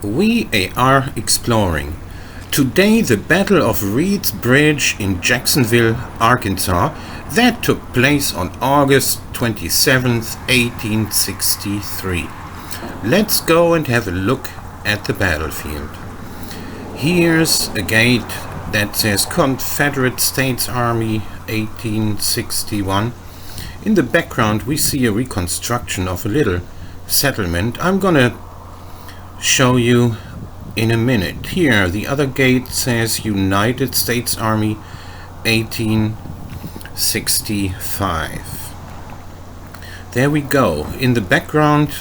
We are exploring. Today the Battle of Reed's Bridge in Jacksonville, Arkansas, that took place on August 27th, 1863. Let's go and have a look at the battlefield. Here's a gate that says Confederate States Army 1861. In the background we see a reconstruction of a little settlement. I'm gonna show you in a minute. Here the other gate says United States Army 1865. There we go. In the background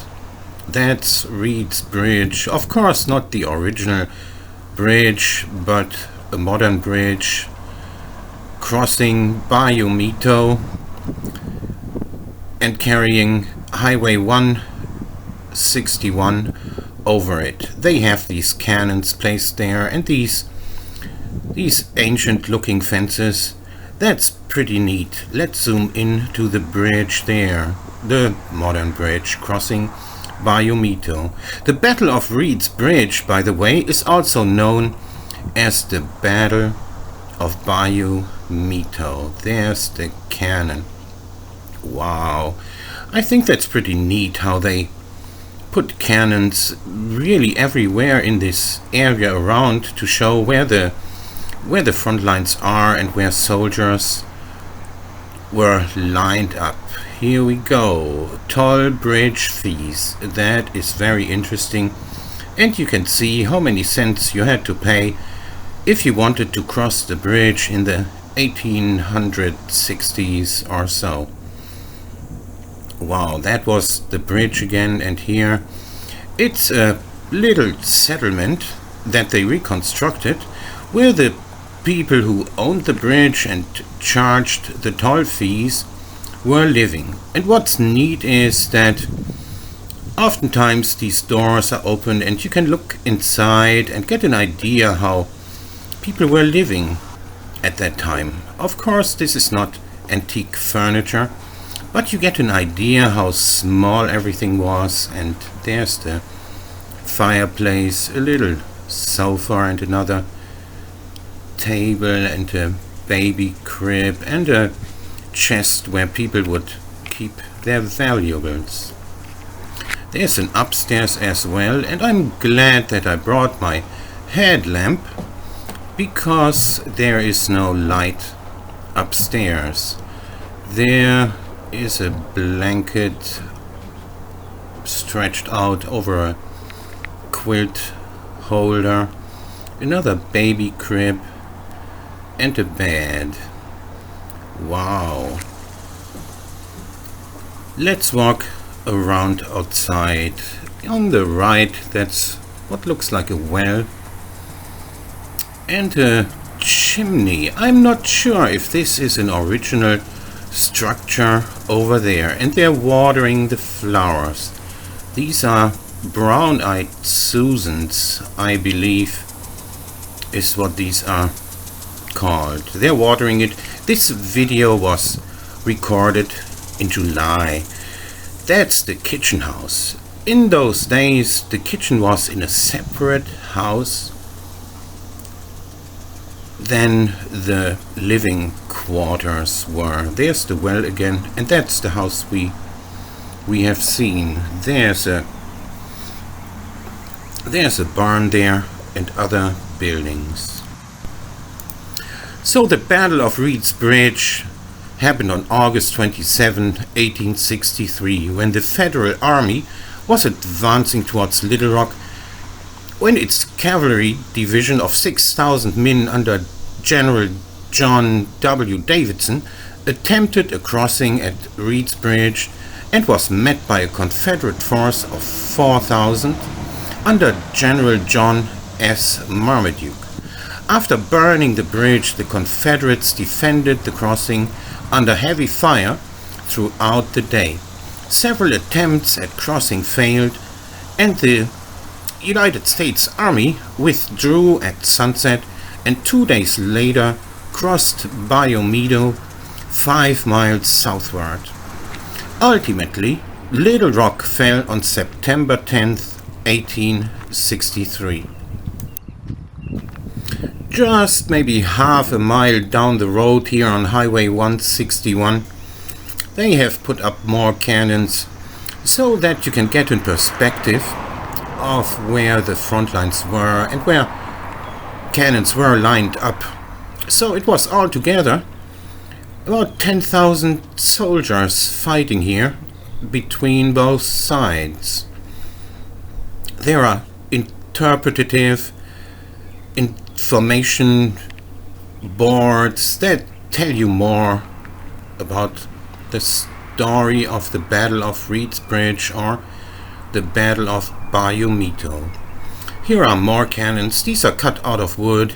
that's Reed's Bridge. Of course not the original bridge, but a modern bridge crossing Bayou Mito and carrying Highway 161 over it. They have these cannons placed there and these ancient looking fences. That's pretty neat. Let's zoom in to the bridge there, the modern bridge crossing Bayou Mito. The Battle of Reed's Bridge, by the way, is also known as the Battle of Bayou Mito. There's the cannon. Wow. I think that's pretty neat how they put cannons really everywhere in this area around to show where the front lines are and where soldiers were lined up. Here we go. Toll bridge fees. That is very interesting. And you can see how many cents you had to pay if you wanted to cross the bridge in the 1860s or so. Wow, that was the bridge again, and here it's a little settlement that they reconstructed where the people who owned the bridge and charged the toll fees were living. And what's neat is that oftentimes these doors are open and you can look inside and get an idea how people were living at that time. Of course, this is not antique furniture, but you get an idea how small everything was. And there's the fireplace, a little sofa and another table and a baby crib and a chest where people would keep their valuables. There's an upstairs as well, and I'm glad that I brought my headlamp because there is no light upstairs. There is a blanket stretched out over a quilt holder, another baby crib and a bed. Wow. Let's walk around outside. On the right, that's what looks like a well and a chimney. I'm not sure if this is an original structure over there, and they're watering the flowers. These are brown-eyed Susans, I believe is what these are called. They're watering it. This video was recorded in July. That's the kitchen house. In those days the kitchen was in a separate house than the living quarters were. There's the well again, and that's the house we have seen. There's a barn there and other buildings. So the Battle of Reed's Bridge happened on August 27, 1863, when the Federal Army was advancing towards Little Rock, when its cavalry division of 6,000 men under General John W. Davidson attempted a crossing at Reed's Bridge and was met by a Confederate force of 4,000 under General John S. Marmaduke. After burning the bridge, the Confederates defended the crossing under heavy fire throughout the day. Several attempts at crossing failed, and the United States Army withdrew at sunset and 2 days later crossed Bayou Mito 5 miles southward. Ultimately, Little Rock fell on September 10th, 1863. Just maybe half a mile down the road here on Highway 161, they have put up more cannons so that you can get in perspective of where the front lines were and where cannons were lined up. So it was altogether about 10,000 soldiers fighting here between both sides. There are interpretative information boards that tell you more about the story of the Battle of Reed's Bridge or the Battle of Bayou Mito. Here are more cannons. These are cut out of wood,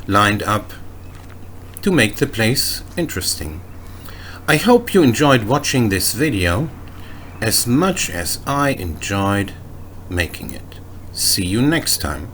lined up to make the place interesting. I hope you enjoyed watching this video as much as I enjoyed making it. See you next time.